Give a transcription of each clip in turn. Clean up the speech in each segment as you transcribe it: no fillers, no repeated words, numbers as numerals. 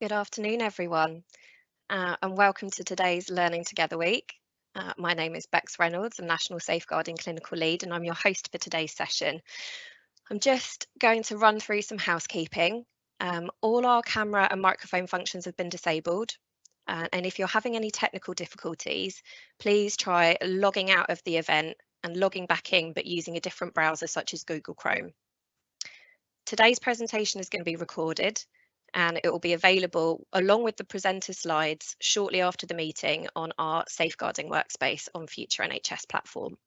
Good afternoon, everyone, and welcome to today's Learning Together Week. My name is Bex Reynolds, I'm National Safeguarding Clinical Lead, and I'm your host for today's session. I'm just going to run through some housekeeping. All our camera and microphone functions have been disabled, and if you're having any technical difficulties, please try logging out of the event and logging back in, but using a different browser such as Google Chrome. Today's presentation is going to be recorded, and it will be available along with the presenter slides shortly after the meeting on our Safeguarding Workspace on Future NHS platform.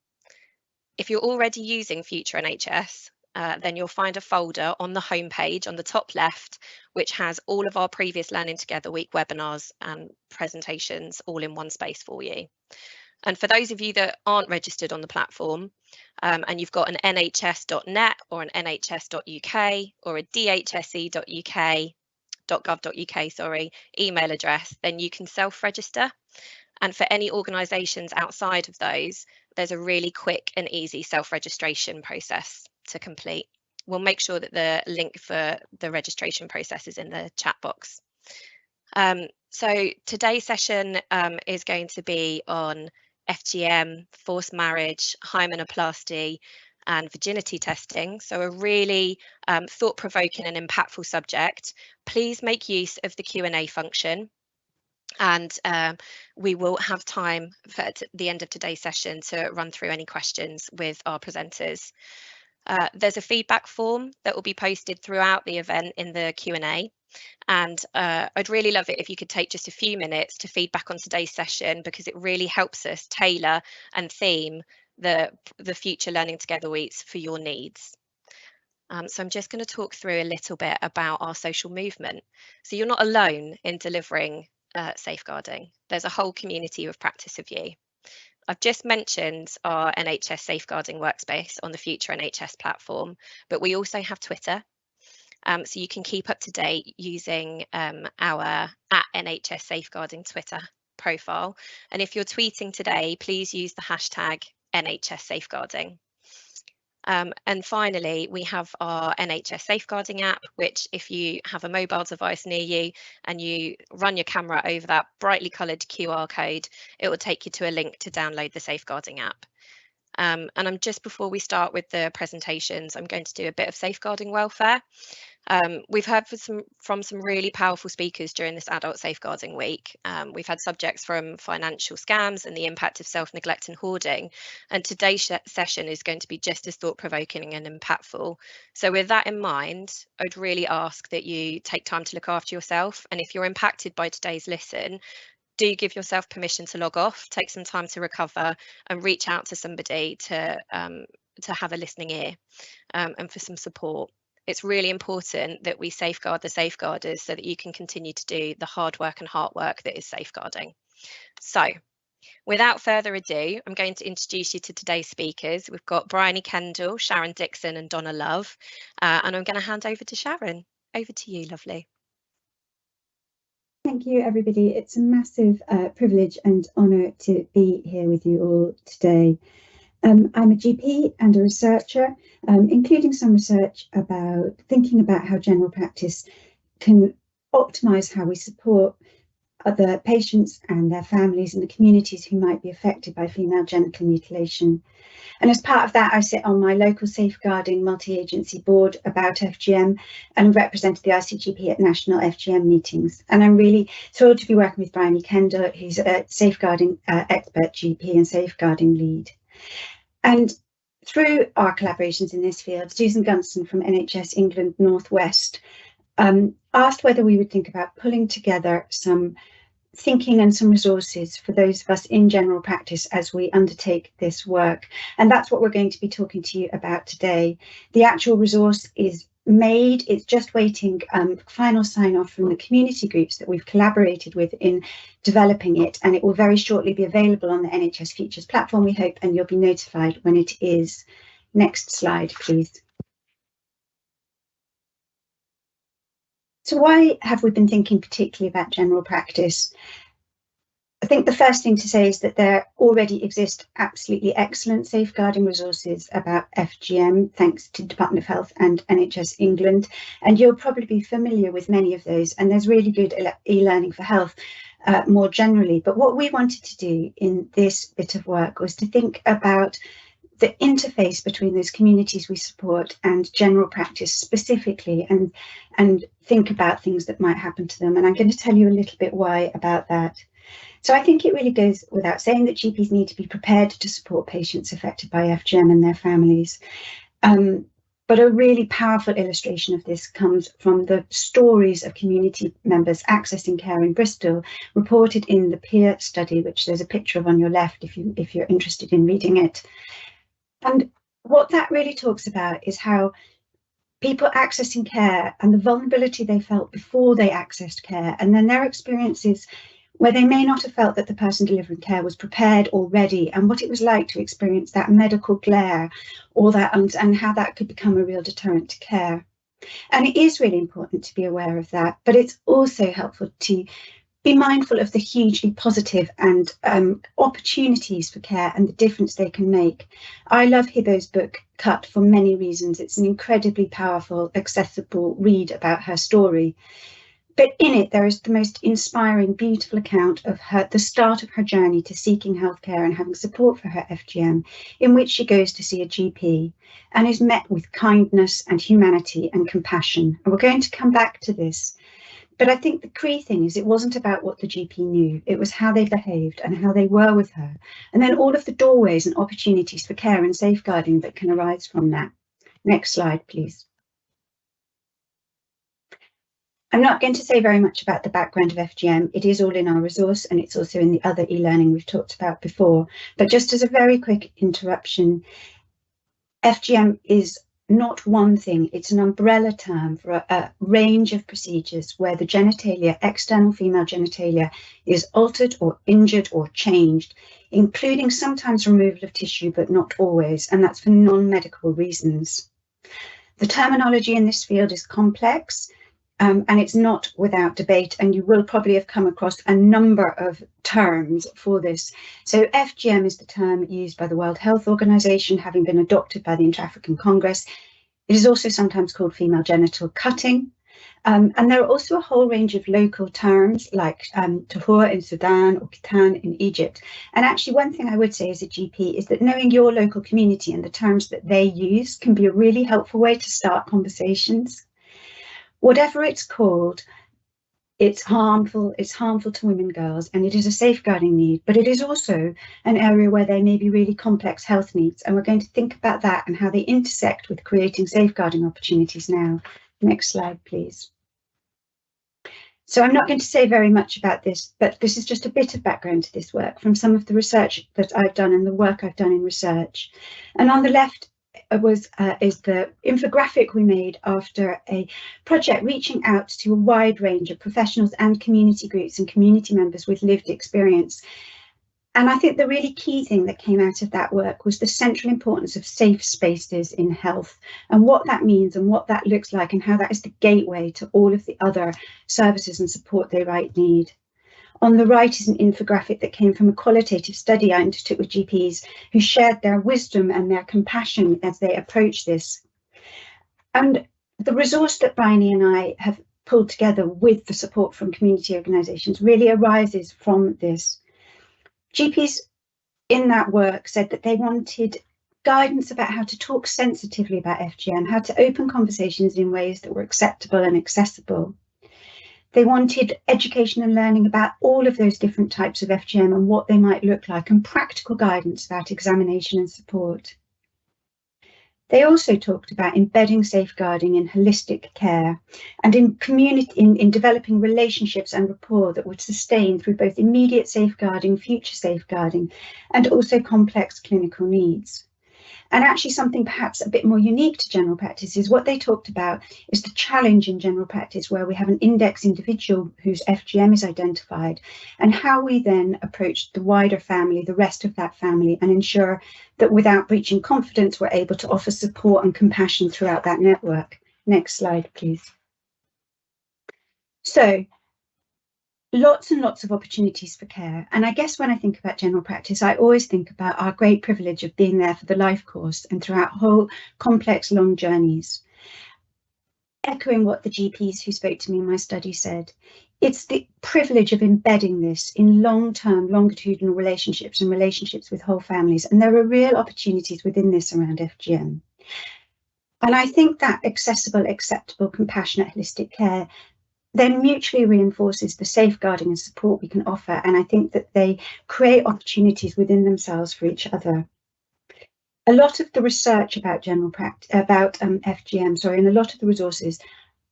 If you're already using Future NHS, then you'll find a folder on the homepage on the top left, which has all of our previous Learning Together Week webinars and presentations all in one space for you. And for those of you that aren't registered on the platform, and you've got an nhs.net or an nhs.uk or a dhse.uk.gov.uk, email address, then you can self-register. And for any organisations outside of those, there's a really quick and easy self-registration process to complete. We'll make sure that the link for the registration process is in the chat box. So today's session is going to be on FGM, forced marriage, hymenoplasty, and virginity testing. So a really thought-provoking and impactful subject. Please make use of the Q&A function, and we will have time at the end of today's session to run through any questions with our presenters. There's a feedback form that will be posted throughout the event in the Q&A. And I'd really love it if you could take just a few minutes to feedback on today's session, because it really helps us tailor and theme the future Learning Together weeks for your needs. So I'm just going to talk through a little bit about our social movement. So you're not alone in delivering safeguarding. There's a whole community of practice of you. I've just mentioned our NHS Safeguarding Workspace on the Future NHS platform, but we also have Twitter. So you can keep up to date using our @NHS Safeguarding Twitter profile. And if you're tweeting today, please use the hashtag NHS Safeguarding. And finally, we have our NHS Safeguarding app, which if you have a mobile device near you and you run your camera over that brightly coloured QR code, it will take you to a link to download the Safeguarding app. And I'm just before we start with the presentations, I'm going to do a bit of safeguarding welfare. We've heard from some really powerful speakers during this Adult Safeguarding Week. We've had subjects from financial scams and the impact of self-neglect and hoarding. And today's session is going to be just as thought-provoking and impactful. So with that in mind, I'd really ask that you take time to look after yourself. And if you're impacted by today's listen, do give yourself permission to log off, take some time to recover, and reach out to somebody to have a listening ear and for some support. It's really important that we safeguard the safeguarders so that you can continue to do the hard work and heart work that is safeguarding. So without further ado, I'm going to introduce you to today's speakers. We've got Bryony Kendall, Sharon Dixon and Donna Love, and I'm going to hand over to Sharon. Over to you, lovely. Thank you, everybody. It's a massive privilege and honour to be here with you all today. I'm a GP and a researcher, including some research about thinking about how general practice can optimise how we support other patients and their families and the communities who might be affected by female genital mutilation. And as part of that, I sit on my local safeguarding multi-agency board about FGM and represented the ICGP at national FGM meetings. And I'm really thrilled to be working with Bryony Kendall, who's a safeguarding expert GP and safeguarding lead. And through our collaborations in this field, Susan Gunston from NHS England North West asked whether we would think about pulling together some thinking and some resources for those of us in general practice as we undertake this work. And that's what we're going to be talking to you about today. The actual resource is made, it's just waiting final sign off from the community groups that we've collaborated with in developing it, and it will very shortly be available on the NHS Futures platform, we hope, and you'll be notified when it is. Next slide, please. So why have we been thinking particularly about general practice? I think the first thing to say is that there already exist absolutely excellent safeguarding resources about FGM, thanks to Department of Health and NHS England, and you'll probably be familiar with many of those, and there's really good e-learning for health more generally. But what we wanted to do in this bit of work was to think about the interface between those communities we support and general practice specifically, and think about things that might happen to them. And I'm going to tell you a little bit why about that. So I think it really goes without saying that GPs need to be prepared to support patients affected by FGM and their families. But a really powerful illustration of this comes from the stories of community members accessing care in Bristol, reported in the PEER study, which there's a picture of on your left if you're interested in reading it. And what that really talks about is how people accessing care and the vulnerability they felt before they accessed care, and then their experiences where they may not have felt that the person delivering care was prepared or ready, and what it was like to experience that medical glare, or that, and how that could become a real deterrent to care. And it is really important to be aware of that, but it's also helpful to be mindful of the hugely positive and opportunities for care and the difference they can make. I love Hibbo's book, Cut, for many reasons. It's an incredibly powerful, accessible read about her story. But in it, there is the most inspiring, beautiful account of the start of her journey to seeking healthcare and having support for her FGM, in which she goes to see a GP and is met with kindness and humanity and compassion. And we're going to come back to this. But I think the key thing is it wasn't about what the GP knew, it was how they behaved and how they were with her. And then all of the doorways and opportunities for care and safeguarding that can arise from that. Next slide, please. I'm not going to say very much about the background of FGM. It is all in our resource, and it's also in the other e-learning we've talked about before. But just as a very quick interruption, FGM is not one thing, it's an umbrella term for a range of procedures where the genitalia, external female genitalia, is altered or injured or changed, including sometimes removal of tissue, but not always, and that's for non-medical reasons. The terminology in this field is complex, and it's not without debate, and you will probably have come across a number of terms for this. So FGM is the term used by the World Health Organization, having been adopted by the Inter-African Congress. It is also sometimes called female genital cutting. And there are also a whole range of local terms like tahur in Sudan or khitan in Egypt. And actually one thing I would say as a GP is that knowing your local community and the terms that they use can be a really helpful way to start conversations. Whatever it's called, it's harmful to women, girls, and it is a safeguarding need, but it is also an area where there may be really complex health needs, and we're going to think about that and how they intersect with creating safeguarding opportunities now. Next slide, please. So I'm not going to say very much about this, but this is just a bit of background to this work from some of the research that I've done and the work I've done in research. And on the left is the infographic we made after a project reaching out to a wide range of professionals and community groups and community members with lived experience. And I think the really key thing that came out of that work was the central importance of safe spaces in health and what that means and what that looks like and how that is the gateway to all of the other services and support they might need. On the right is an infographic that came from a qualitative study I undertook with GPs who shared their wisdom and their compassion as they approach this. And the resource that Bryony and I have pulled together with the support from community organisations really arises from this. GPs in that work said that they wanted guidance about how to talk sensitively about FGM, how to open conversations in ways that were acceptable and accessible. They wanted education and learning about all of those different types of FGM and what they might look like, and practical guidance about examination and support. They also talked about embedding safeguarding in holistic care and in developing relationships and rapport that would sustain through both immediate safeguarding, future safeguarding, and also complex clinical needs. And actually something perhaps a bit more unique to general practice is what they talked about is the challenge in general practice where we have an index individual whose FGM is identified, and how we then approach the wider family, the rest of that family, and ensure that without breaching confidence, we're able to offer support and compassion throughout that network. Next slide, please. So lots and lots of opportunities for care. And I guess when I think about general practice, I always think about our great privilege of being there for the life course and throughout whole complex long journeys. Echoing what the GPs who spoke to me in my study said, it's the privilege of embedding this in long-term, longitudinal relationships and relationships with whole families. And there are real opportunities within this around FGM. And I think that accessible, acceptable, compassionate, holistic care then mutually reinforces the safeguarding and support we can offer. And I think that they create opportunities within themselves for each other. A lot of the research about FGM, and a lot of the resources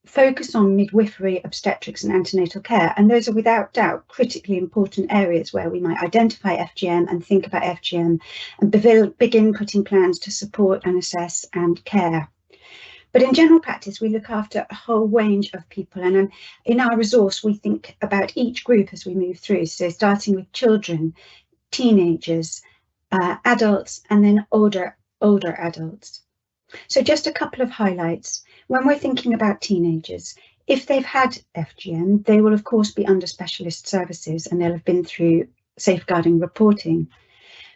focus on midwifery, obstetrics and antenatal care. And those are without doubt critically important areas where we might identify FGM and think about FGM and begin putting plans to support and assess and care. But in general practice, we look after a whole range of people. And in our resource, we think about each group as we move through. So starting with children, teenagers, adults, and then older adults. So just a couple of highlights. When we're thinking about teenagers, if they've had FGM, they will of course be under specialist services and they'll have been through safeguarding reporting.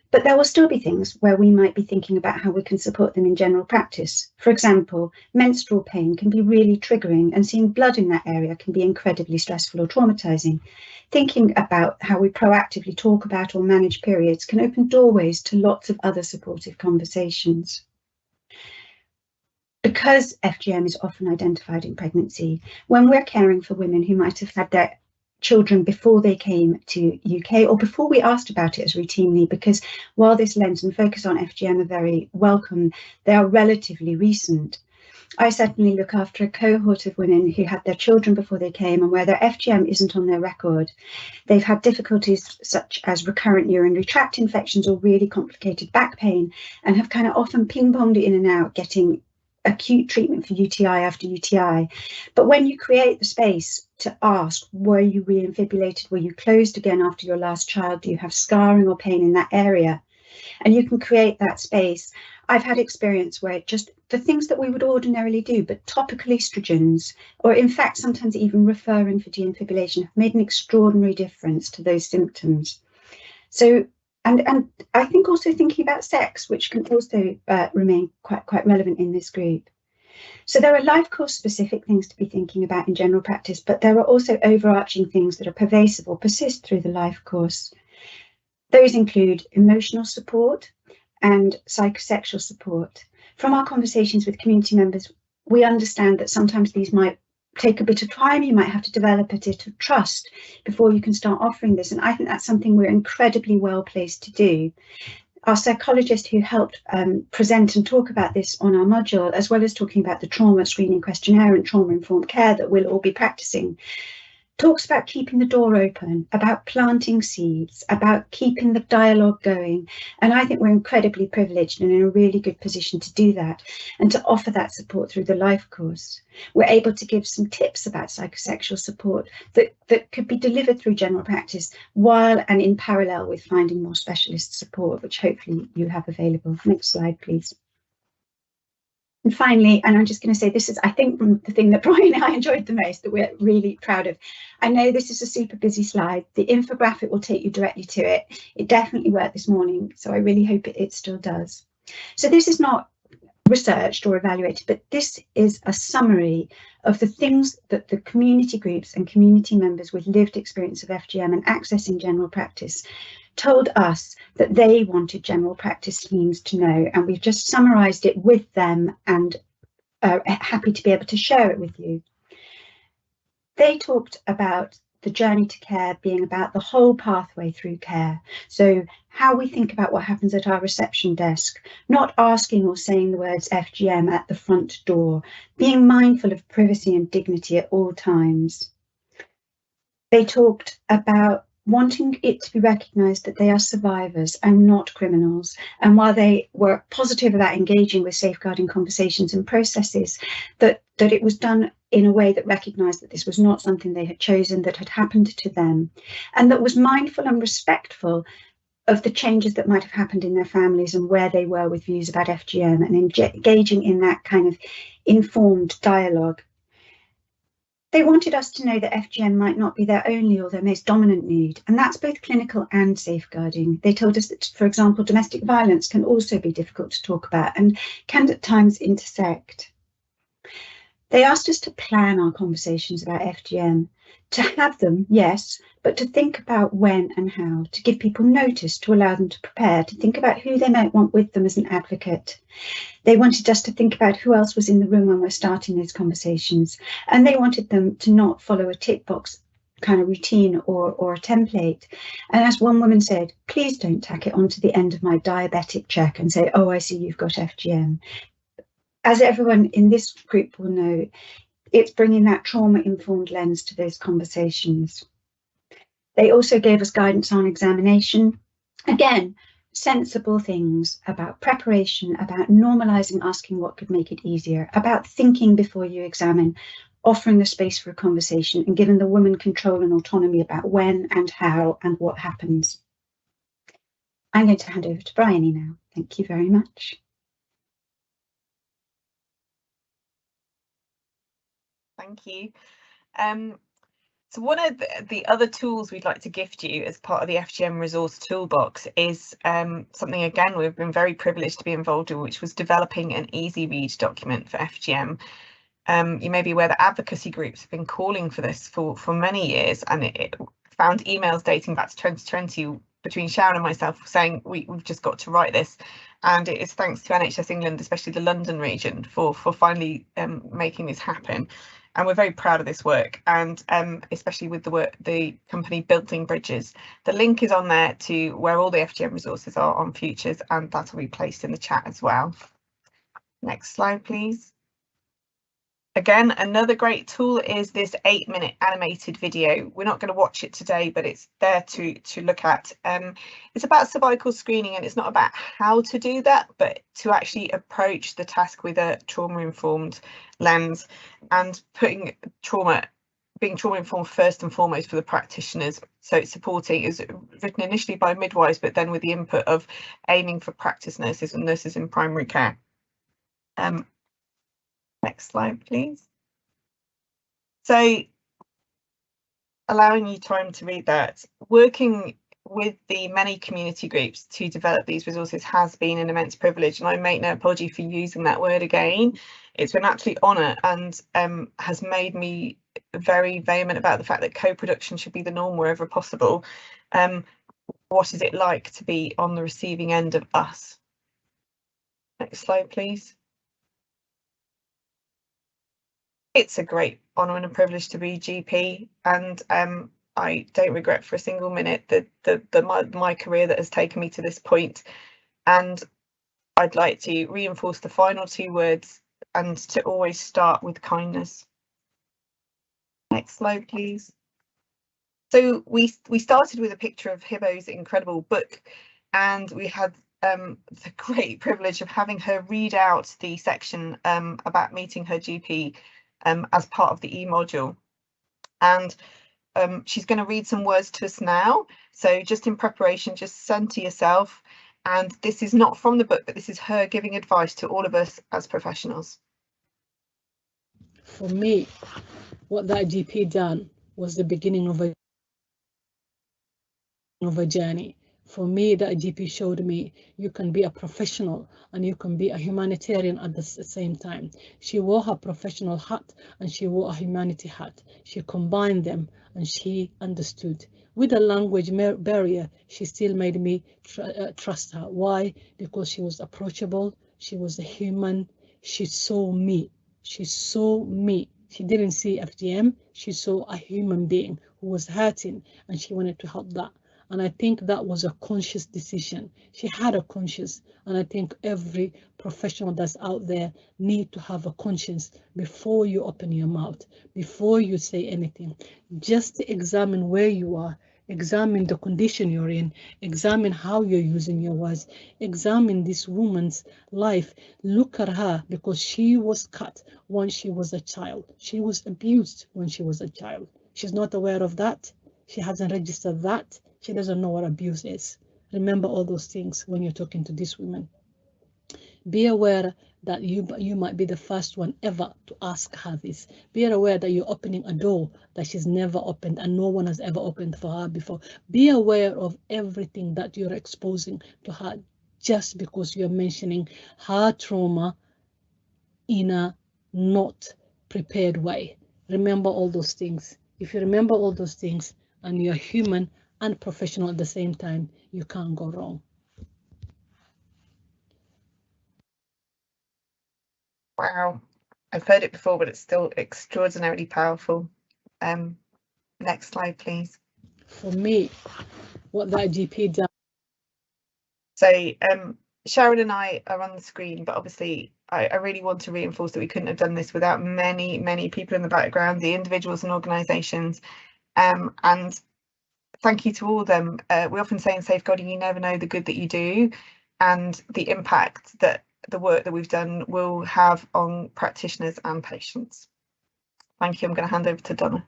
But there will still be things where we might be thinking about how we can support them in general practice. For example, menstrual pain can be really triggering, and seeing blood in that area can be incredibly stressful or traumatizing. Thinking about how we proactively talk about or manage periods can open doorways to lots of other supportive conversations. Because FGM is often identified in pregnancy, when we're caring for women who might have had their children before they came to UK or before we asked about it as routinely, because while this lens and focus on FGM are very welcome, they are relatively recent. I certainly look after a cohort of women who had their children before they came and where their FGM isn't on their record. They've had difficulties such as recurrent urinary tract infections or really complicated back pain and have kind of often ping-ponged in and out getting acute treatment for UTI after UTI. But when you create the space to ask, were you reinfibulated? Were you closed again after your last child? Do you have scarring or pain in that area? And you can create that space. I've had experience where just the things that we would ordinarily do, but topical estrogens, or in fact, sometimes even referring for defibrillation, have made an extraordinary difference to those symptoms. So, and I think also thinking about sex, which can also remain quite relevant in this group. So there are life course specific things to be thinking about in general practice, but there are also overarching things that are pervasive or persist through the life course. Those include emotional support and psychosexual support. From our conversations with community members, we understand that sometimes these might take a bit of time. You might have to develop a bit of trust before you can start offering this. And I think that's something we're incredibly well placed to do. Our psychologist who helped present and talk about this on our module, as well as talking about the trauma screening questionnaire and trauma-informed care that we'll all be practicing, talks about keeping the door open, about planting seeds, about keeping the dialogue going. And I think we're incredibly privileged and in a really good position to do that and to offer that support through the life course. We're able to give some tips about psychosexual support that could be delivered through general practice while and in parallel with finding more specialist support, which hopefully you have available. Next slide, please. And finally, and I'm just going to say, this is, I think, the thing that Brian and I enjoyed the most, that we're really proud of. I know this is a super busy slide. The infographic will take you directly to it. It definitely worked this morning, so I really hope it still does. So this is not researched or evaluated, but this is a summary of the things that the community groups and community members with lived experience of FGM and accessing general practice told us that they wanted general practice teams to know, and we've just summarised it with them and happy to be able to share it with you. They talked about the journey to care being about the whole pathway through care. So how we think about what happens at our reception desk, not asking or saying the words FGM at the front door, being mindful of privacy and dignity at all times. They talked about wanting it to be recognised that they are survivors and not criminals. And while they were positive about engaging with safeguarding conversations and processes, that it was done in a way that recognised that this was not something they had chosen, that had happened to them, and that was mindful and respectful of the changes that might have happened in their families and where they were with views about FGM, and engaging in that kind of informed dialogue. They wanted us to know that FGM might not be their only or their most dominant need, and that's both clinical and safeguarding. They told us that, for example, domestic violence can also be difficult to talk about and can at times intersect. They asked us to plan our conversations about FGM, to have them, yes, but to think about when and how, to give people notice, to allow them to prepare, to think about who they might want with them as an advocate. They wanted us to think about who else was in the room when we're starting those conversations. And they wanted them to not follow a tick box kind of routine or a template. And as one woman said, please don't tack it onto the end of my diabetic check and say, oh, I see you've got FGM. As everyone in this group will know, it's bringing that trauma-informed lens to those conversations. They also gave us guidance on examination. Again, sensible things about preparation, about normalizing asking what could make it easier, about thinking before you examine, offering the space for a conversation and giving the woman control and autonomy about when and how and what happens. I'm going to hand over to Bryony now. Thank you very much. Thank you. So one of the other tools we'd like to gift you as part of the FGM resource toolbox is something, again, we've been very privileged to be involved in, which was developing an easy read document for FGM. You may be aware that advocacy groups have been calling for this for many years, and it found emails dating back to 2020 between Sharon and myself saying we've just got to write this. And it is thanks to NHS England, especially the London region, for finally making this happen. And we're very proud of this work, and especially with the company Building Bridges. The link is on there to where all the FGM resources are on Futures, and that will be placed in the chat as well. Next slide, please. Again, another great tool is this 8-minute animated video. We're not going to watch it today, but it's there to look at. It's about cervical screening, and it's not about how to do that, but to actually approach the task with a trauma-informed lens and being trauma-informed first and foremost for the practitioners. So it's supporting, is written initially by midwives, but then with the input of aiming for practice nurses and nurses in primary care. Next slide, please. So, allowing you time to read that. Working with the many community groups to develop these resources has been an immense privilege, and I make no apology for using that word again. It's been an absolute honour, and has made me very vehement about the fact that co-production should be the norm wherever possible. What is it like to be on the receiving end of us? Next slide, please. It's a great honour and a privilege to be GP, and I don't regret for a single minute my career that has taken me to this point. And I'd like to reinforce the final 2 words, and to always start with kindness. Next slide, please. So we started with a picture of Hibbo's incredible book, and we had the great privilege of having her read out the section about meeting her GP as part of the e-module, and she's going to read some words to us now. So just in preparation, just center yourself, and this is not from the book, but this is her giving advice to all of us as professionals. For me, what that GP done was the beginning of a journey. For me, that GP showed me you can be a professional and you can be a humanitarian at the same time. She wore her professional hat and she wore a humanity hat. She combined them and she understood. With a language barrier, she still made me trust her. Why? Because she was approachable, she was a human, she saw me. She saw me. She didn't see FGM, she saw a human being who was hurting, and she wanted to help that. And I think that was a conscious decision. She had a conscience, and I think every professional that's out there need to have a conscience before you open your mouth, before you say anything. Just examine where you are, examine the condition you're in, examine how you're using your words, examine this woman's life. Look at her, because she was cut when she was a child. She was abused when she was a child. She's not aware of that. She hasn't registered that. She doesn't know what abuse is. Remember all those things when you're talking to these women. Be aware that you might be the first one ever to ask her this. Be aware that you're opening a door that she's never opened and no one has ever opened for her before. Be aware of everything that you're exposing to her just because you're mentioning her trauma in a not prepared way. Remember all those things. If you remember all those things and you're human and professional at the same time, you can't go wrong. Wow, I've heard it before, but it's still extraordinarily powerful. Next slide, please. For me, what that GP does. So Sharon and I are on the screen, but obviously I really want to reinforce that we couldn't have done this without many, many people in the background, the individuals and organisations. And thank you to all of them. We often say in safeguarding, you never know the good that you do and the impact that the work that we've done will have on practitioners and patients. Thank you. I'm going to hand over to Donna.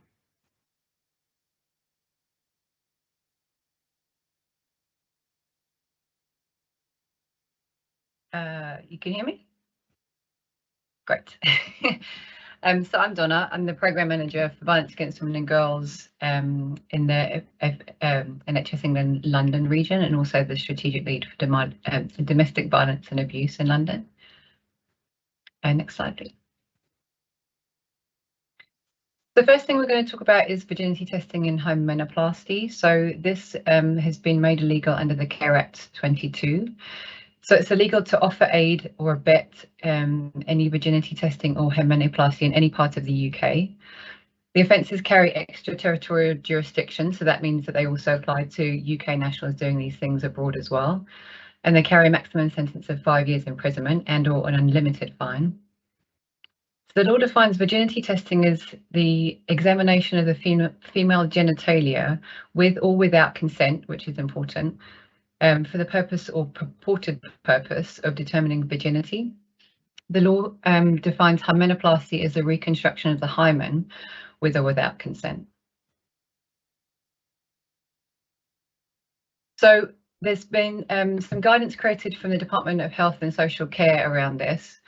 You can hear me? Great. So I'm Donna. I'm the Programme Manager for Violence Against Women and Girls in the NHS England London region, and also the Strategic Lead for Domestic Violence and Abuse in London. Next slide, please. The first thing we're going to talk about is virginity testing in hymenoplasty. So this has been made illegal under the Care Act 22. So it's illegal to offer, aid or abet any virginity testing or hymenoplasty in any part of the UK. The offences carry extraterritorial jurisdiction, so that means that they also apply to UK nationals doing these things abroad as well. And they carry a maximum sentence of 5 years imprisonment and or an unlimited fine. So the law defines virginity testing as the examination of the female genitalia with or without consent, which is important, for the purpose or purported purpose of determining virginity. The law defines hymenoplasty as a reconstruction of the hymen with or without consent. So there's been some guidance created from the Department of Health and Social Care around this.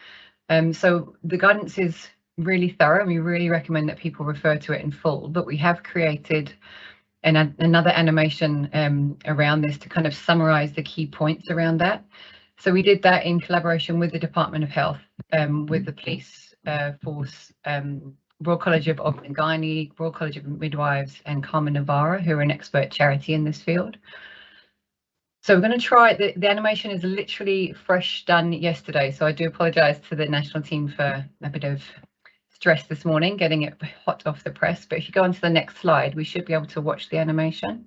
So the guidance is really thorough and we really recommend that people refer to it in full, but we have created another animation around this to kind of summarize the key points around that. So we did that in collaboration with the Department of Health, with the police force, Royal College of Ob and Gynae, Royal College of Midwives, and Carmen Navarra, who are an expert charity in this field. So we're going to try, the animation is literally fresh done yesterday, so I do apologise to the national team for a bit of stress this morning, getting it hot off the press. But if you go on to the next slide, we should be able to watch the animation.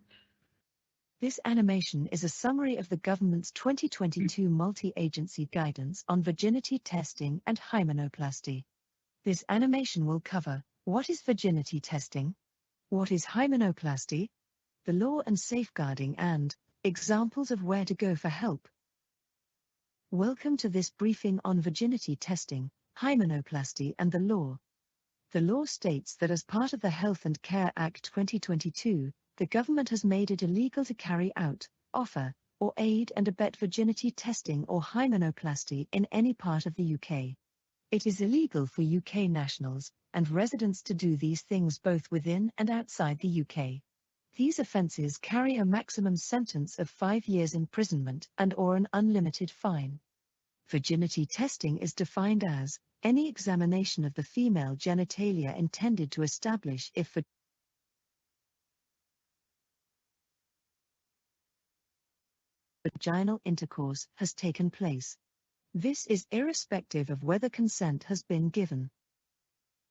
This animation is a summary of the government's 2022 multi-agency guidance on virginity testing and hymenoplasty. This animation will cover what is virginity testing, what is hymenoplasty, the law and safeguarding, and examples of where to go for help. Welcome to this briefing on virginity testing, hymenoplasty and the law. The law states that as part of the Health and Care Act 2022, the government has made it illegal to carry out, offer, or aid and abet virginity testing or hymenoplasty in any part of the UK. It is illegal for UK nationals and residents to do these things both within and outside the UK. These offences carry a maximum sentence of 5 years imprisonment and/or an unlimited fine. Virginity testing is defined as any examination of the female genitalia intended to establish if vaginal intercourse has taken place. This is irrespective of whether consent has been given.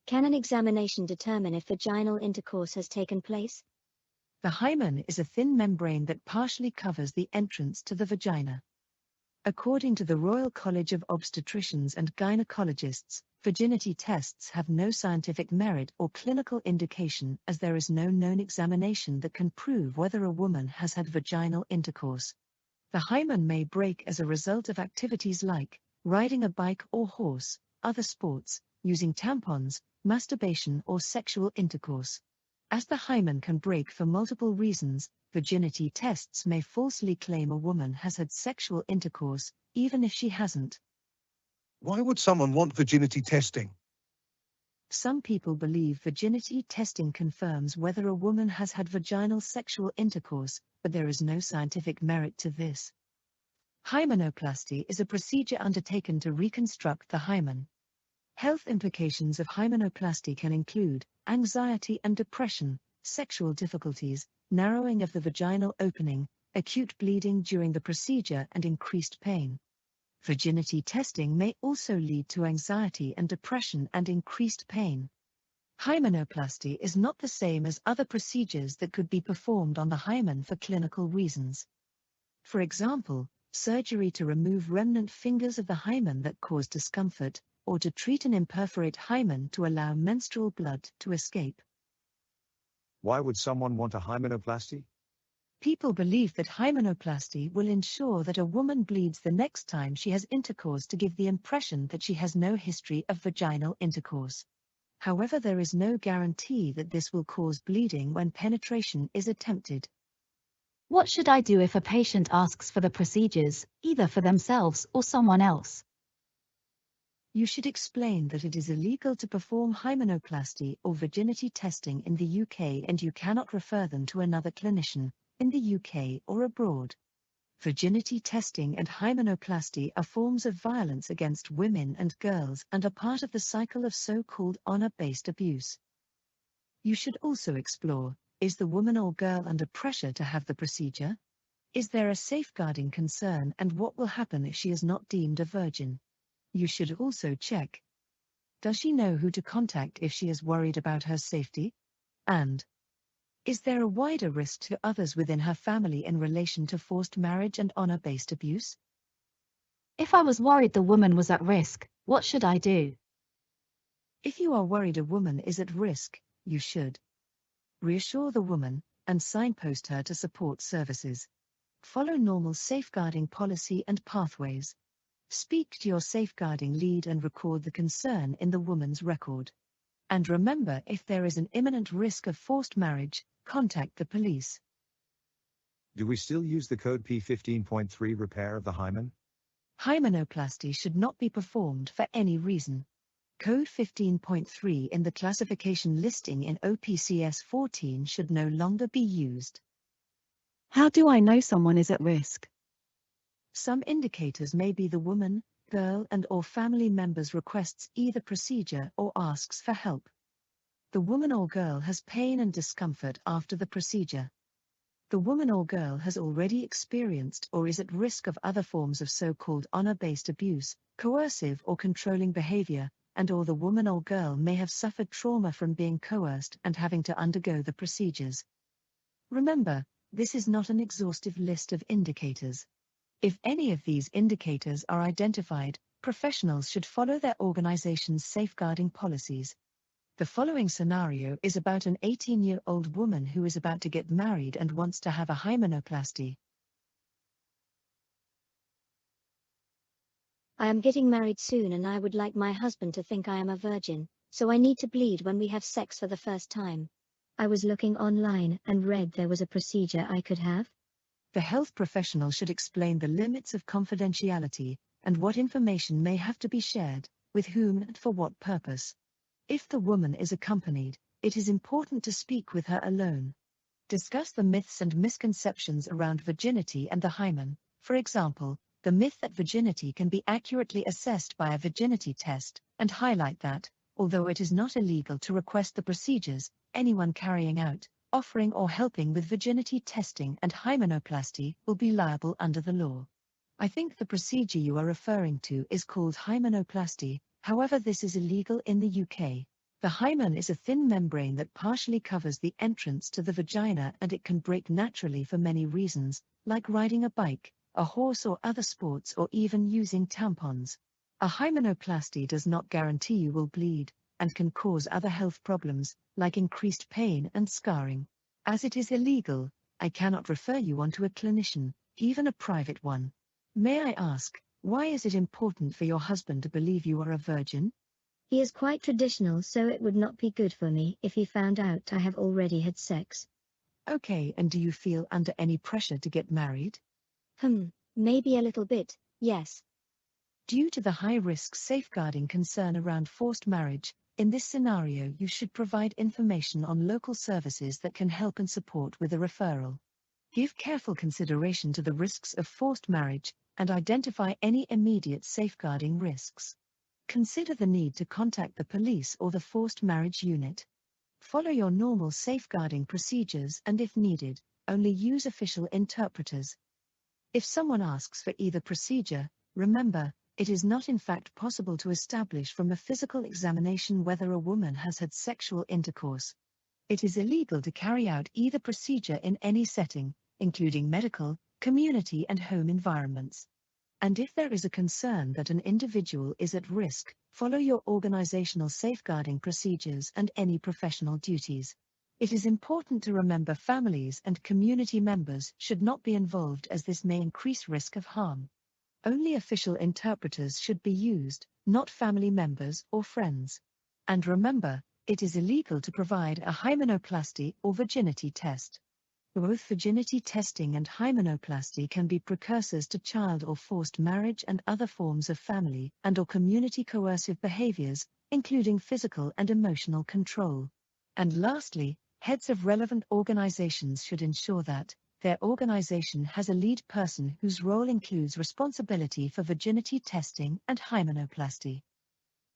Can an examination determine if vaginal intercourse has taken place? The hymen is a thin membrane that partially covers the entrance to the vagina. According to the Royal College of Obstetricians and Gynecologists, virginity tests have no scientific merit or clinical indication, as there is no known examination that can prove whether a woman has had vaginal intercourse. The hymen may break as a result of activities like riding a bike or horse, other sports, using tampons, masturbation or sexual intercourse. As the hymen can break for multiple reasons, virginity tests may falsely claim a woman has had sexual intercourse, even if she hasn't. Why would someone want virginity testing? Some people believe virginity testing confirms whether a woman has had vaginal sexual intercourse, but there is no scientific merit to this. Hymenoplasty is a procedure undertaken to reconstruct the hymen. Health implications of hymenoplasty can include anxiety and depression, sexual difficulties, narrowing of the vaginal opening, acute bleeding during the procedure, and increased pain. Virginity testing may also lead to anxiety and depression and increased pain. Hymenoplasty is not the same as other procedures that could be performed on the hymen for clinical reasons. For example, surgery to remove remnant fingers of the hymen that cause discomfort, or to treat an imperforate hymen to allow menstrual blood to escape. Why would someone want a hymenoplasty? People believe that hymenoplasty will ensure that a woman bleeds the next time she has intercourse to give the impression that she has no history of vaginal intercourse. However, there is no guarantee that this will cause bleeding when penetration is attempted. What should I do if a patient asks for the procedures, either for themselves or someone else? You should explain that it is illegal to perform hymenoplasty or virginity testing in the UK and you cannot refer them to another clinician in the UK or abroad. Virginity testing and hymenoplasty are forms of violence against women and girls and are part of the cycle of so-called honor-based abuse. You should also explore, is the woman or girl under pressure to have the procedure? Is there a safeguarding concern, and what will happen if she is not deemed a virgin? You should also check, does she know who to contact if she is worried about her safety? And is there a wider risk to others within her family in relation to forced marriage and honor-based abuse? If I was worried the woman was at risk, what should I do? If you are worried a woman is at risk, you should reassure the woman and signpost her to support services. Follow normal safeguarding policy and pathways. Speak to your safeguarding lead and record the concern in the woman's record. And remember, if there is an imminent risk of forced marriage, contact the police. Do we still use the code P15.3 repair of the hymen? Hymenoplasty should not be performed for any reason. Code 15.3 in the classification listing in OPCS 14 should no longer be used. How do I know someone is at risk? Some indicators may be the woman, girl and/or family members requests either procedure or asks for help. The woman or girl has pain and discomfort after the procedure. The woman or girl has already experienced or is at risk of other forms of so-called honor-based abuse, coercive or controlling behavior, and/or the woman or girl may have suffered trauma from being coerced and having to undergo the procedures. Remember, this is not an exhaustive list of indicators. If any of these indicators are identified, professionals should follow their organization's safeguarding policies. The following scenario is about an 18-year-old woman who is about to get married and wants to have a hymenoplasty. I am getting married soon and I would like my husband to think I am a virgin, so I need to bleed when we have sex for the first time. I was looking online and read there was a procedure I could have. The health professional should explain the limits of confidentiality and what information may have to be shared, with whom and for what purpose. If the woman is accompanied, it is important to speak with her alone. Discuss the myths and misconceptions around virginity and the hymen. For example, the myth that virginity can be accurately assessed by a virginity test, and highlight that, although it is not illegal to request the procedures, anyone carrying out, offering or helping with virginity testing and hymenoplasty will be liable under the law. I think the procedure you are referring to is called hymenoplasty, however this is illegal in the UK. The hymen is a thin membrane that partially covers the entrance to the vagina and it can break naturally for many reasons, like riding a bike, a horse or other sports or even using tampons. A hymenoplasty does not guarantee you will bleed, and can cause other health problems, like increased pain and scarring. As it is illegal, I cannot refer you on to a clinician, even a private one. May I ask, why is it important for your husband to believe you are a virgin? He is quite traditional, so it would not be good for me if he found out I have already had sex. Okay, and do you feel under any pressure to get married? Maybe a little bit, yes. Due to the high-risk safeguarding concern around forced marriage, in this scenario you should provide information on local services that can help and support with a referral. Give careful consideration to the risks of forced marriage and identify any immediate safeguarding risks. Consider the need to contact the police or the forced marriage unit. Follow your normal safeguarding procedures and, if needed, only use official interpreters. If someone asks for either procedure, remember, it is not in fact possible to establish from a physical examination whether a woman has had sexual intercourse. It is illegal to carry out either procedure in any setting, including medical, community and home environments. And if there is a concern that an individual is at risk, follow your organizational safeguarding procedures and any professional duties. It is important to remember families and community members should not be involved, as this may increase risk of harm. Only official interpreters should be used, not family members or friends. And remember, it is illegal to provide a hymenoplasty or virginity test. Both virginity testing and hymenoplasty can be precursors to child or forced marriage and other forms of family and/or community coercive behaviors, including physical and emotional control. And lastly, heads of relevant organizations should ensure that their organization has a lead person whose role includes responsibility for virginity testing and hymenoplasty.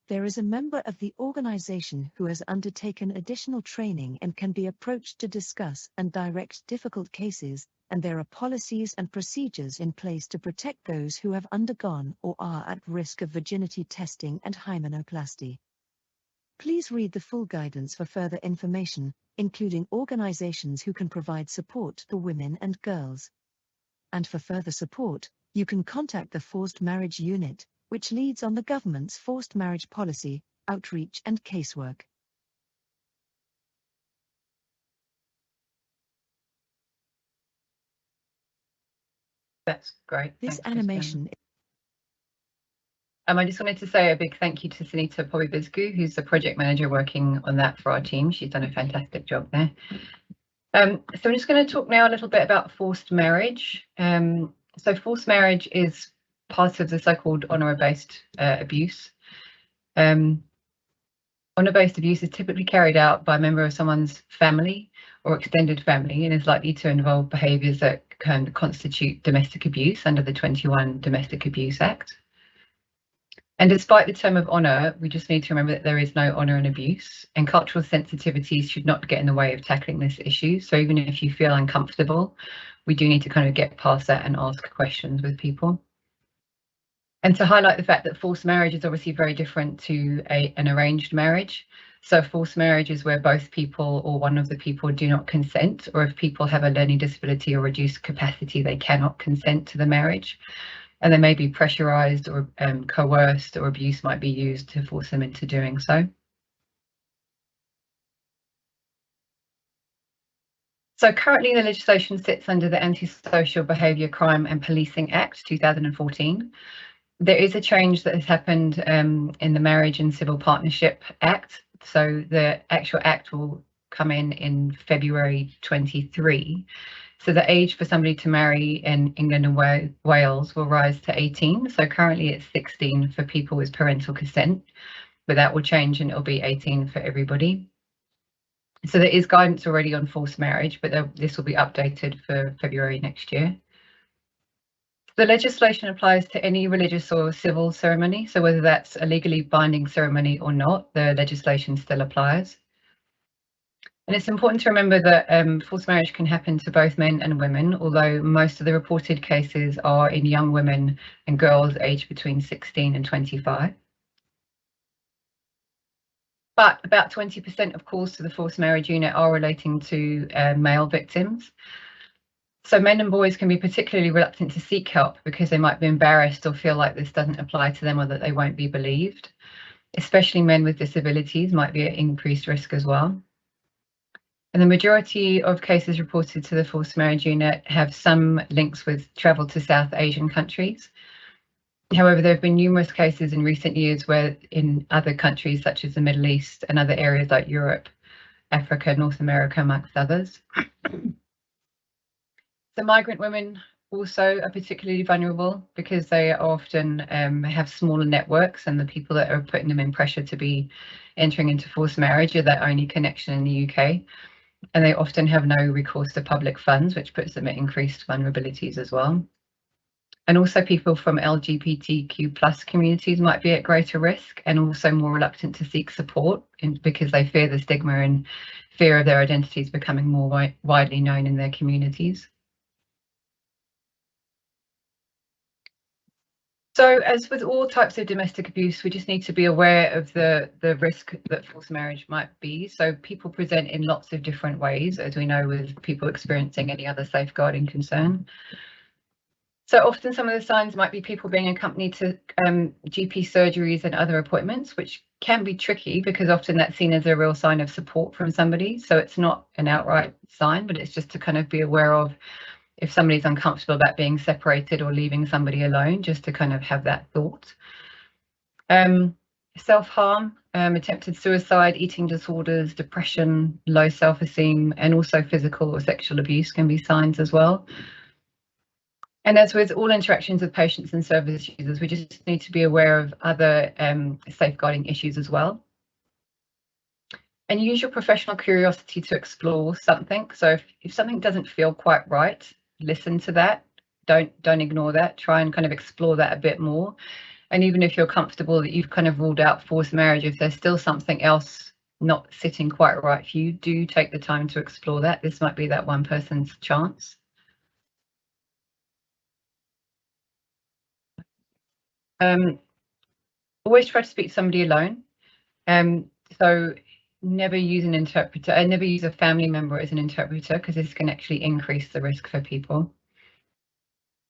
There is a member of the organization who has undertaken additional training and can be approached to discuss and direct difficult cases, and there are policies and procedures in place to protect those who have undergone or are at risk of virginity testing and hymenoplasty. Please read the full guidance for further information, including organizations who can provide support to women and girls. And for further support, you can contact the Forced Marriage Unit, which leads on the government's forced marriage policy, outreach and casework. That's great. This Thanks, animation. I just wanted to say a big thank you to Sunita Pobibiscu, who's the project manager working on that for our team. She's done a fantastic job there. So I'm just going to talk now a little bit about forced marriage. So forced marriage is part of the so-called honour-based abuse. Honour-based abuse is typically carried out by a member of someone's family or extended family and is likely to involve behaviours that can constitute domestic abuse under the 21 Domestic Abuse Act. And despite the term of honour, we just need to remember that there is no honour in abuse, and cultural sensitivities should not get in the way of tackling this issue. So even if you feel uncomfortable, we do need to kind of get past that and ask questions with people. And to highlight the fact that forced marriage is obviously very different to an arranged marriage. So forced marriage is where both people or one of the people do not consent, or if people have a learning disability or reduced capacity, they cannot consent to the marriage. And they may be pressurised or coerced, or abuse might be used to force them into doing so. So currently the legislation sits under the Antisocial Behaviour, Crime and Policing Act 2014. There is a change that has happened in the Marriage and Civil Partnership Act. So the actual act will come in February 23. So the age for somebody to marry in England and Wales will rise to 18. So currently it's 16 for people with parental consent, but that will change and it'll be 18 for everybody. So there is guidance already on forced marriage, but this will be updated for February next year. The legislation applies to any religious or civil ceremony. So whether that's a legally binding ceremony or not, the legislation still applies. And it's important to remember that forced marriage can happen to both men and women, although most of the reported cases are in young women and girls aged between 16 and 25. But about 20% of calls to the forced marriage unit are relating to male victims. So men and boys can be particularly reluctant to seek help because they might be embarrassed or feel like this doesn't apply to them or that they won't be believed. Especially men with disabilities might be at increased risk as well. And the majority of cases reported to the forced marriage unit have some links with travel to South Asian countries. However, there have been numerous cases in recent years where in other countries such as the Middle East and other areas like Europe, Africa, North America, amongst others. The migrant women also are particularly vulnerable because they often have smaller networks, and the people that are putting them in pressure to be entering into forced marriage are their only connection in the UK. And they often have no recourse to public funds, which puts them at increased vulnerabilities as well. And also people from LGBTQ plus communities might be at greater risk and also more reluctant to seek support because they fear the stigma and fear of their identities becoming more widely known in their communities. So as with all types of domestic abuse, we just need to be aware of the risk that forced marriage might be. So people present in lots of different ways, as we know, with people experiencing any other safeguarding concern. So often some of the signs might be people being accompanied to GP surgeries and other appointments, which can be tricky because often that's seen as a real sign of support from somebody. So it's not an outright sign, but it's just to kind of be aware of if somebody's uncomfortable about being separated or leaving somebody alone, just to kind of have that thought. Self-harm, attempted suicide, eating disorders, depression, low self-esteem, and also physical or sexual abuse can be signs as well. And as with all interactions with patients and service users, we just need to be aware of other safeguarding issues as well. And use your professional curiosity to explore something. So if something doesn't feel quite right, listen to that. Don't ignore that. Try and kind of explore that a bit more. And even if you're comfortable that you've kind of ruled out forced marriage, if there's still something else not sitting quite right for you, do take the time to explore that. This might be that one person's chance. Always try to speak to somebody alone. So never use an interpreter, and never use a family member as an interpreter, because this can actually increase the risk for people.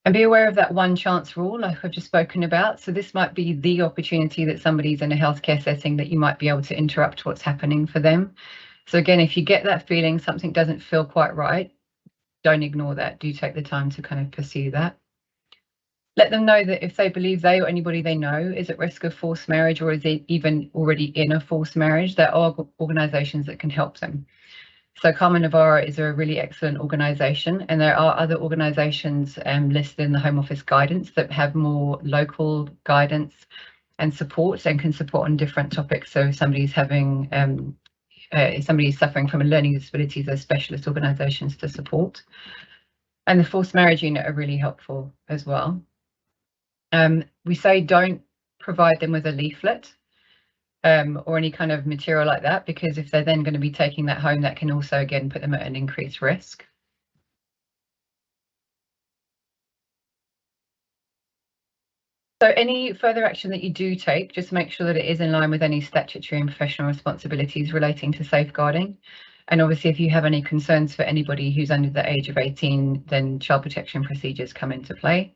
And be aware of that one chance rule, like I've just spoken about. So this might be the opportunity that somebody's in a healthcare setting that you might be able to interrupt what's happening for them. So again, if you get that feeling something doesn't feel quite right, don't ignore that. Do take the time to kind of pursue that. Let them know that if they believe they or anybody they know is at risk of forced marriage, or is even already in a forced marriage, there are organisations that can help them. So Carmen Navarro is a really excellent organisation, and there are other organisations listed in the Home Office guidance that have more local guidance and support and can support on different topics. So if somebody's having, if somebody's suffering from a learning disability, there's specialist organisations to support. And the forced marriage unit are really helpful as well. We say don't provide them with a leaflet or any kind of material like that, because if they're then going to be taking that home, that can also again put them at an increased risk. So any further action that you do take, just make sure that it is in line with any statutory and professional responsibilities relating to safeguarding. And obviously, if you have any concerns for anybody who's under the age of 18, then child protection procedures come into play.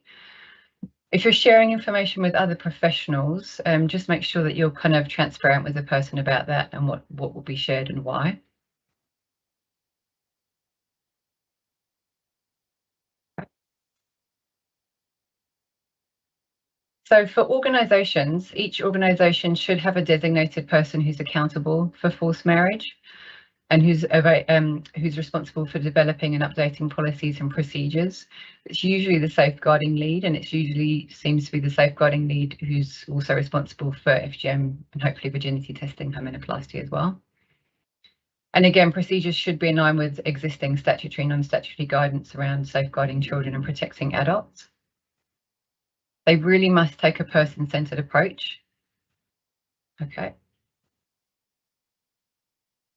If you're sharing information with other professionals, just make sure that you're kind of transparent with the person about that and what will be shared and why. So for organisations, each organisation should have a designated person who's accountable for forced marriage, and who's responsible for developing and updating policies and procedures. It's usually the safeguarding lead, and it usually seems to be the safeguarding lead who's also responsible for FGM and hopefully virginity testing, hymenoplasty as well. And again, procedures should be in line with existing statutory and non-statutory guidance around safeguarding children and protecting adults. They really must take a person-centred approach. Okay.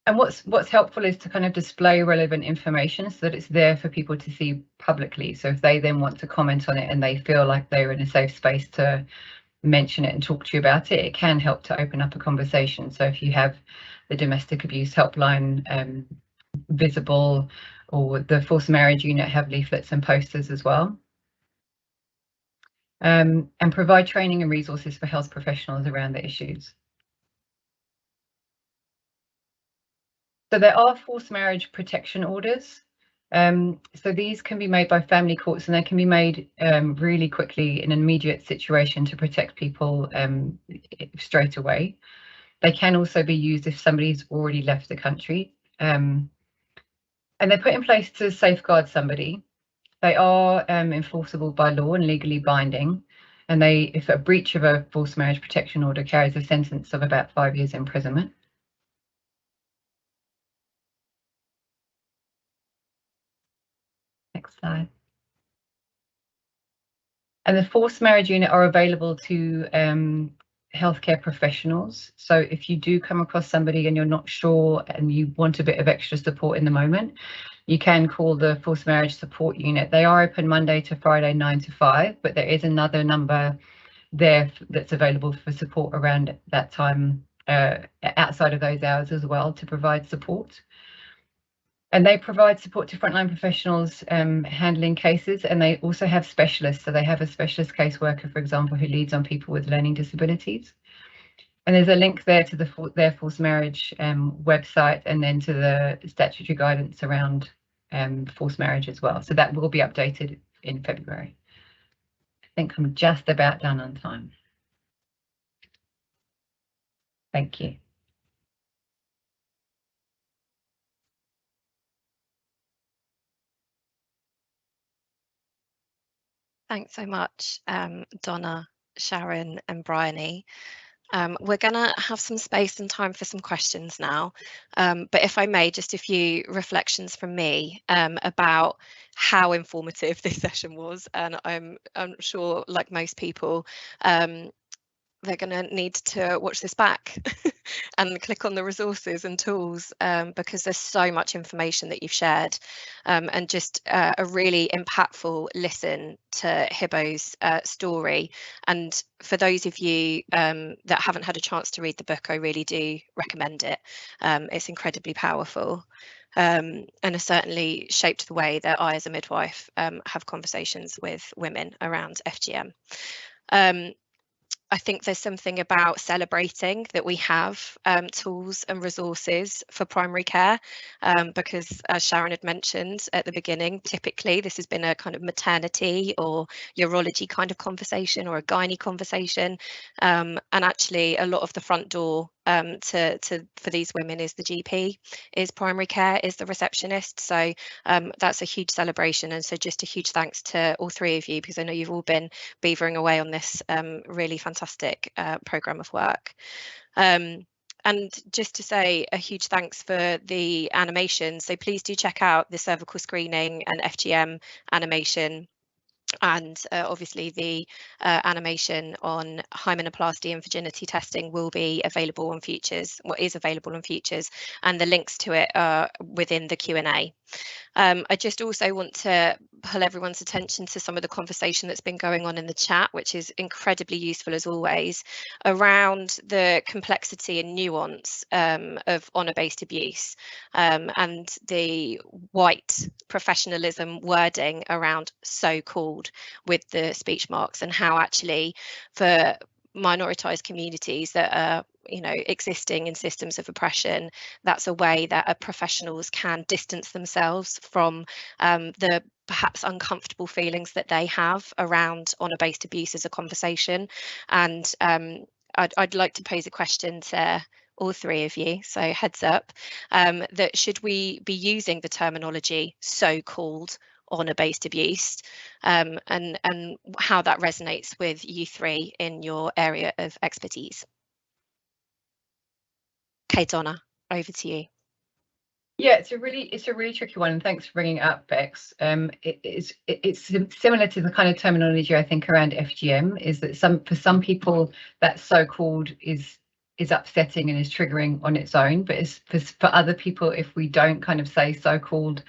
And what's helpful is to kind of display relevant information so that it's there for people to see publicly. So if they then want to comment on it and they feel like they're in a safe space to mention it and talk to you about it, it can help to open up a conversation. So if you have the domestic abuse helpline visible, or the forced marriage unit have leaflets and posters as well. And provide training and resources for health professionals around the issues. So there are forced marriage protection orders. So these can be made by family courts, and they can be made really quickly in an immediate situation to protect people straight away. They can also be used if somebody's already left the country. And they're put in place to safeguard somebody. They are enforceable by law and legally binding, and if a breach of a forced marriage protection order carries a sentence of about 5 years imprisonment. Next slide. And the forced marriage unit are available to healthcare professionals. So if you do come across somebody and you're not sure and you want a bit of extra support in the moment, you can call the forced marriage support unit. They are open Monday to Friday 9 to 5, but there is another number there that's available for support around that time, outside of those hours as well, to provide support. And they provide support to frontline professionals handling cases, and they also have specialists. So they have a specialist caseworker, for example, who leads on people with learning disabilities. And there's a link there to their forced marriage website, and then to the statutory guidance around forced marriage as well. So that will be updated in February. I think I'm just about done on time. Thank you. Thanks so much, Donna, Sharon and Bryony. We're going to have some space and time for some questions now, but if I may, just a few reflections from me about how informative this session was, and I'm sure, like most people, they're going to need to watch this back and click on the resources and tools, because there's so much information that you've shared, and just a really impactful listen to Hibbo's story. And for those of you that haven't had a chance to read the book, I really do recommend it. It's incredibly powerful, and has certainly shaped the way that I as a midwife have conversations with women around FGM. I think there's something about celebrating that we have tools and resources for primary care, because as Sharon had mentioned at the beginning, typically this has been a kind of maternity or urology kind of conversation, or a gynae conversation, and actually a lot of the front door for these women is the GP, is primary care, is the receptionist. So that's a huge celebration, and so just a huge thanks to all three of you, because I know you've all been beavering away on this really fantastic programme of work. And just to say a huge thanks for the animation. So please do check out the cervical screening and FGM animation, and obviously the animation on hymenoplasty and virginity testing will be available on Futures, is available on Futures, and the links to it are within the Q&A. I just also want to pull everyone's attention to some of the conversation that's been going on in the chat, which is incredibly useful as always, around the complexity and nuance of honour-based abuse, and the white professionalism wording around so-called with the speech marks, and how actually for minoritized communities that are existing in systems of oppression, that's a way that professionals can distance themselves from the perhaps uncomfortable feelings that they have around honour-based abuse as a conversation. And I'd like to pose a question to all three of you, so heads up, that should we be using the terminology so-called honour-based abuse, and how that resonates with you three in your area of expertise? Okay, Donna, over to you. Yeah, it's a really tricky one, and thanks for bringing it up, Bex. It's similar to the kind of terminology I think around FGM, is that for some people that so-called is upsetting and is triggering on its own, but for other people, if we don't kind of say so-called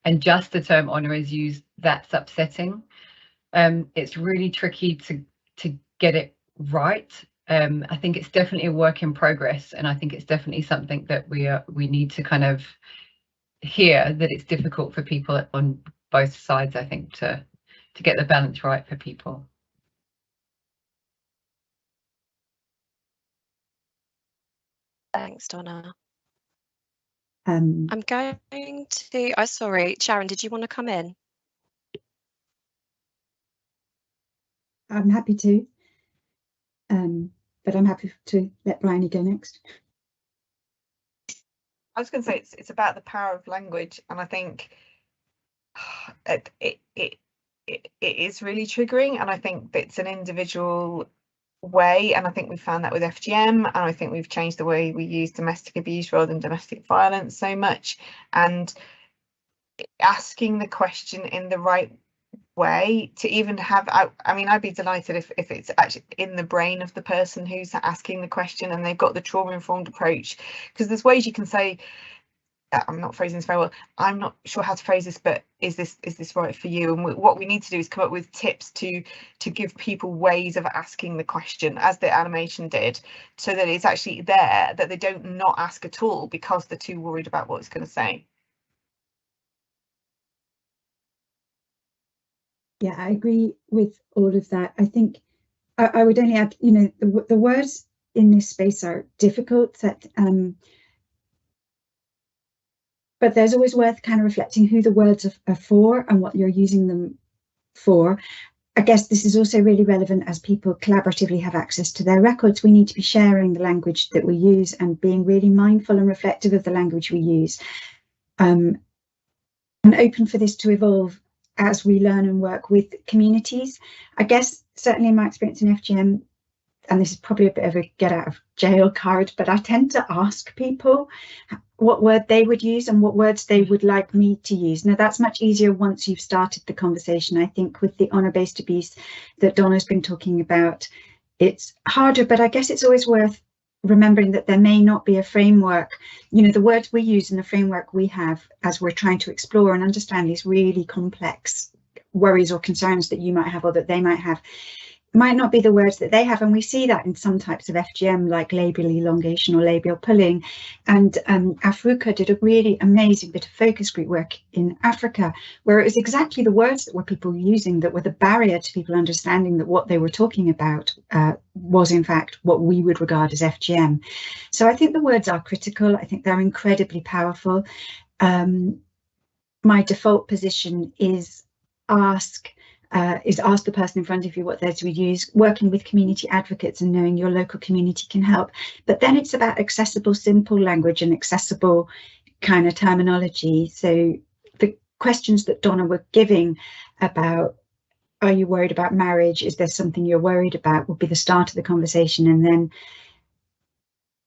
and just the term honour is used, that's upsetting. It's really tricky to get it right. I think it's definitely a work in progress, and I think it's definitely something that we need to kind of hear, that it's difficult for people on both sides, I think, to get the balance right for people. Thanks, Donna. I'm going to, sorry, Sharon, did you want to come in? I'm happy to, but I'm happy to let Bryony go next. I was going to say it's about the power of language, and I think it is really triggering, and I think it's an individual way, and I think we found that with FGM, and I think we've changed the way we use domestic abuse rather than domestic violence so much, and asking the question in the right way to even have, I mean, I'd be delighted if it's actually in the brain of the person who's asking the question and they've got the trauma-informed approach, because there's ways you can say, I'm not phrasing this very well, I'm not sure how to phrase this, but is this right for you? And what we need to do is come up with tips to give people ways of asking the question, as the animation did, so that it's actually there, that they don't not ask at all because they're too worried about what it's going to say. Yeah, I agree with all of that. I think I would only add, you know, the words in this space are difficult, but there's always worth kind of reflecting who the words are for and what you're using them for. I guess this is also really relevant as people collaboratively have access to their records. We need to be sharing the language that we use and being really mindful and reflective of the language we use, and open for this to evolve as we learn and work with communities. I guess certainly in my experience in FGM, and this is probably a bit of a get out of jail card, but I tend to ask people what word they would use and what words they would like me to use. Now, that's much easier once you've started the conversation. I think with the honour-based abuse that Donna's been talking about, it's harder, but I guess it's always worth remembering that there may not be a framework. You know, the words we use and the framework we have as we're trying to explore and understand these really complex worries or concerns that you might have or that they might have, might not be the words that they have. And we see that in some types of FGM, like labial elongation or labial pulling. And Afruka did a really amazing bit of focus group work in Africa, where it was exactly the words that were people using that were the barrier to people understanding that what they were talking about was in fact what we would regard as FGM. So I think the words are critical. I think they're incredibly powerful. My default position is ask the person in front of you what words we use, working with community advocates and knowing your local community can help. But then it's about accessible, simple language and accessible kind of terminology. So the questions that Donna were giving about, are you worried about marriage? Is there something you're worried about? Would be the start of the conversation.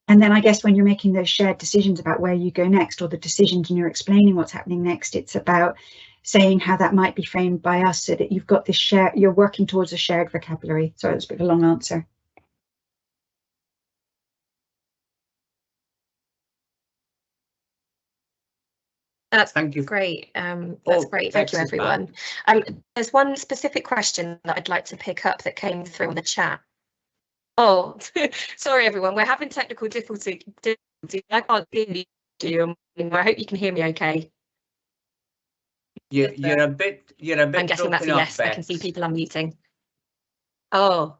And then I guess when you're making those shared decisions about where you go next, or the decisions and you're explaining what's happening next, it's about saying how that might be framed by us so that you've got this you're working towards a shared vocabulary. Sorry, that's a bit of a long answer. That's Thank you. Great. That's great. Thank you, everyone. There's one specific question that I'd like to pick up that came through on the chat. Oh, sorry, everyone. We're having technical difficulty. I can't hear you. I hope you can hear me okay. You're a bit. I'm guessing that's a yes. I can see people unmuting. Oh.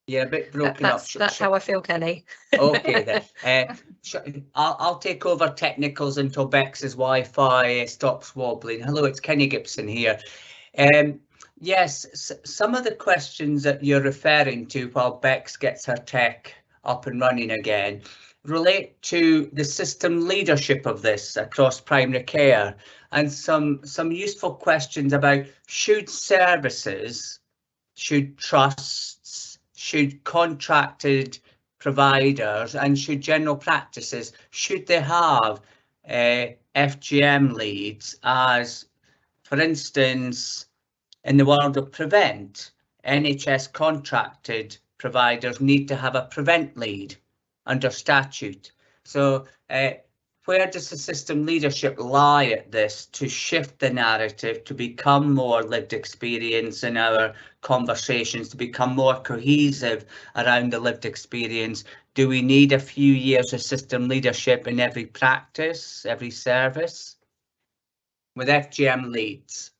You're a bit broken up. That's how I feel, Kelly. Okay then. I'll take over technicals until Bex's Wi-Fi stops wobbling. Hello, it's Kenny Gibson here. Yes, some of the questions that you're referring to while Bex gets her tech up and running again relate to the system leadership of this across primary care, and some useful questions about should services, should trusts, should contracted providers, and should general practices, should they have FGM leads, as for instance in the world of prevent, NHS contracted providers need to have a prevent lead under statute. So where does the system leadership lie at this to shift the narrative, to become more lived experience in our conversations, to become more cohesive around the lived experience? Do we need a few years of system leadership in every practice, every service? With FGM leads.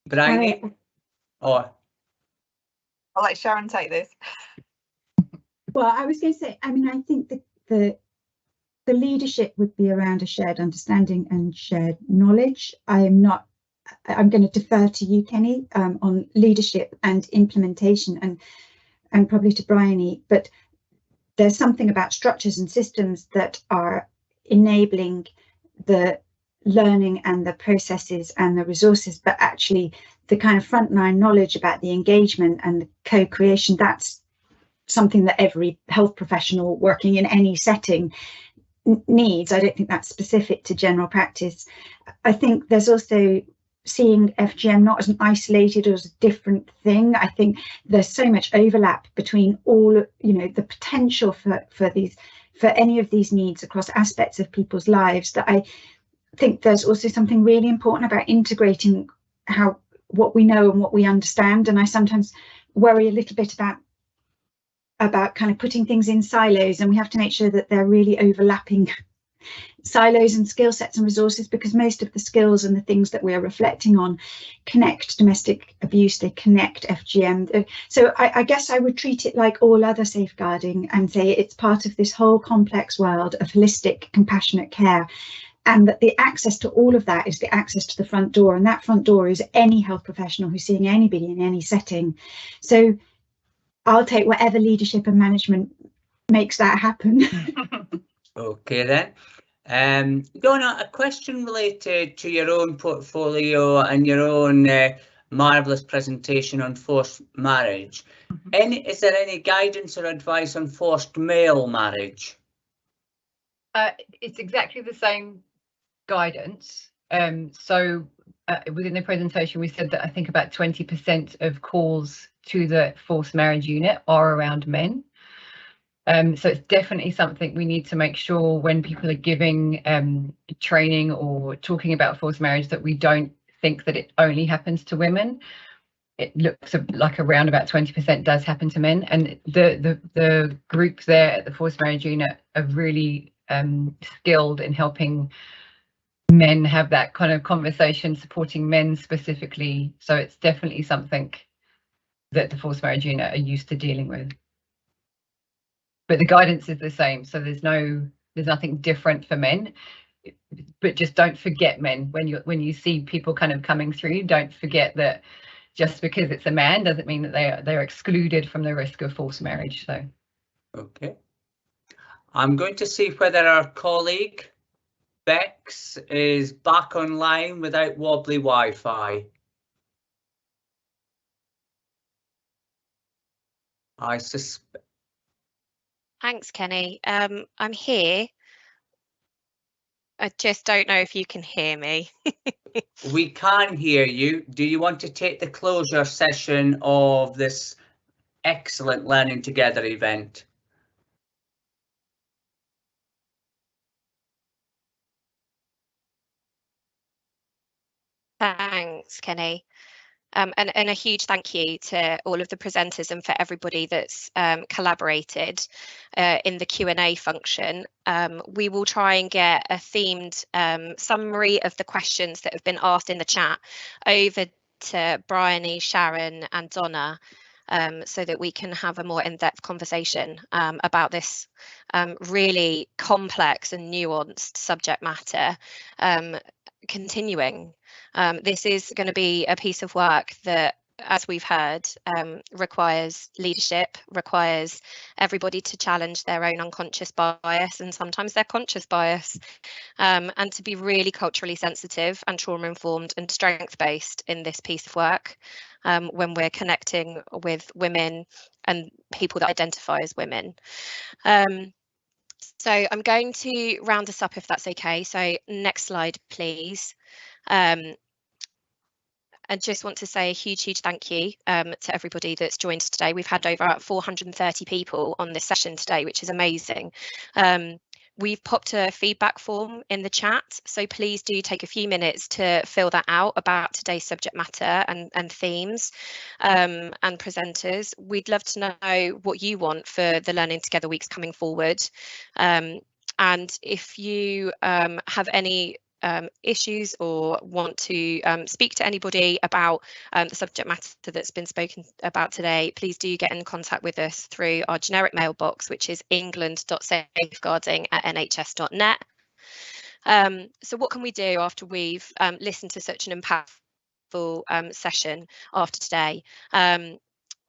Brian? Or I'll let Sharon take this. Well, I was going to say, I mean, I think the leadership would be around a shared understanding and shared knowledge. I'm going to defer to you, Kenny, on leadership and implementation, and probably to Bryony. But there's something about structures and systems that are enabling the learning and the processes and the resources, but actually the kind of frontline knowledge about the engagement and the co-creation, that's something that every health professional working in any setting needs. I don't think that's specific to general practice. I think there's also seeing FGM not as an isolated or as a different thing. I think there's so much overlap between all, you know, the potential for any of these needs across aspects of people's lives, that I think there's also something really important about integrating what we know and what we understand. And I sometimes worry a little bit about kind of putting things in silos, and we have to make sure that they're really overlapping silos and skill sets and resources, because most of the skills and the things that we're reflecting on connect domestic abuse, they connect FGM. So I guess I would treat it like all other safeguarding and say it's part of this whole complex world of holistic, compassionate care, and that the access to all of that is the access to the front door, and that front door is any health professional who's seeing anybody in any setting. So I'll take whatever leadership and management makes that happen. Okay then. Donna, a question related to your own portfolio and your own marvellous presentation on forced marriage. Is there any guidance or advice on forced male marriage? It's exactly the same guidance. So within the presentation, we said that I think about 20% of calls to the forced marriage unit are around men. So it's definitely something we need to make sure when people are giving training or talking about forced marriage, that we don't think that it only happens to women. It looks like around about 20% does happen to men, and the group there at the forced marriage unit are really skilled in helping men have that kind of conversation, supporting men specifically. So it's definitely something that the forced marriage unit are used to dealing with. But the guidance is the same, so there's nothing different for men. But just don't forget, men, when you see people kind of coming through, don't forget that just because it's a man doesn't mean that they're excluded from the risk of forced marriage. So okay, I'm going to see whether our colleague Bex is back online without wobbly Wi-Fi. I suspect. Thanks, Kenny. I'm here. I just don't know if you can hear me. We can hear you. Do you want to take the closure session of this excellent Learning Together event? Thanks, Kenny. And a huge thank you to all of the presenters and for everybody that's collaborated in the Q&A function. We will try and get a themed summary of the questions that have been asked in the chat over to Bryony, Sharon and Donna, so that we can have a more in-depth conversation about this really complex and nuanced subject matter continuing. This is going to be a piece of work that, as we've heard, requires leadership, requires everybody to challenge their own unconscious bias and sometimes their conscious bias, and to be really culturally sensitive and trauma-informed and strength-based in this piece of work when we're connecting with women and people that identify as women. So I'm going to round us up if that's okay. So next slide, please. I just want to say a huge thank you to everybody that's joined today. We've had over 430 people on this session today, which is amazing. We've popped a feedback form in the chat, so please do take a few minutes to fill that out about today's subject matter and themes and presenters. We'd love to know what you want for the Learning Together weeks coming forward. And if you have any issues or want to speak to anybody about the subject matter that's been spoken about today, please do get in contact with us through our generic mailbox, which is england.safeguarding@nhs.net. So what can we do after we've listened to such an impactful session after today?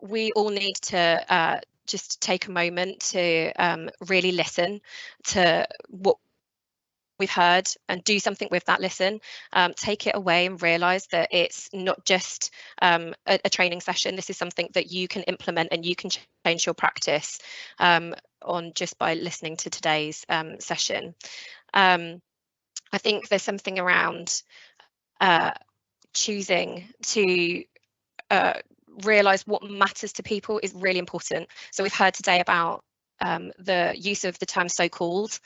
We all need to just take a moment to really listen to what we've heard and do something with that listen. Take it away and realise that it's not just a training session. This is something that you can implement and you can change your practice on just by listening to today's session. I think there's something around choosing to realise what matters to people is really important. So we've heard today about the use of the term so-called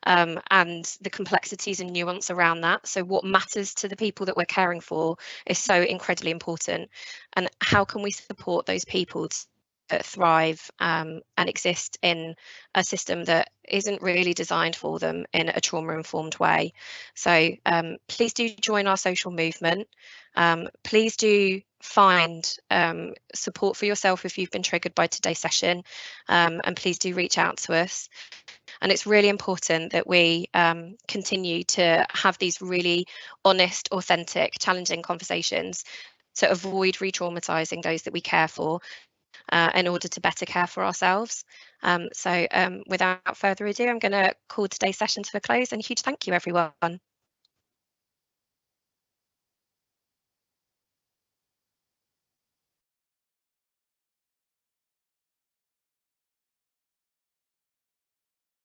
and the complexities and nuance around that. So what matters to the people that we're caring for is so incredibly important, and how can we support those people to thrive and exist in a system that isn't really designed for them in a trauma-informed way. So please do join our social movement. Please do find support for yourself if you've been triggered by today's session, and please do reach out to us. And it's really important that we continue to have these really honest, authentic, challenging conversations to avoid re-traumatizing those that we care for in order to better care for ourselves. So without further ado, I'm going to call today's session to a close, and a huge thank you, everyone.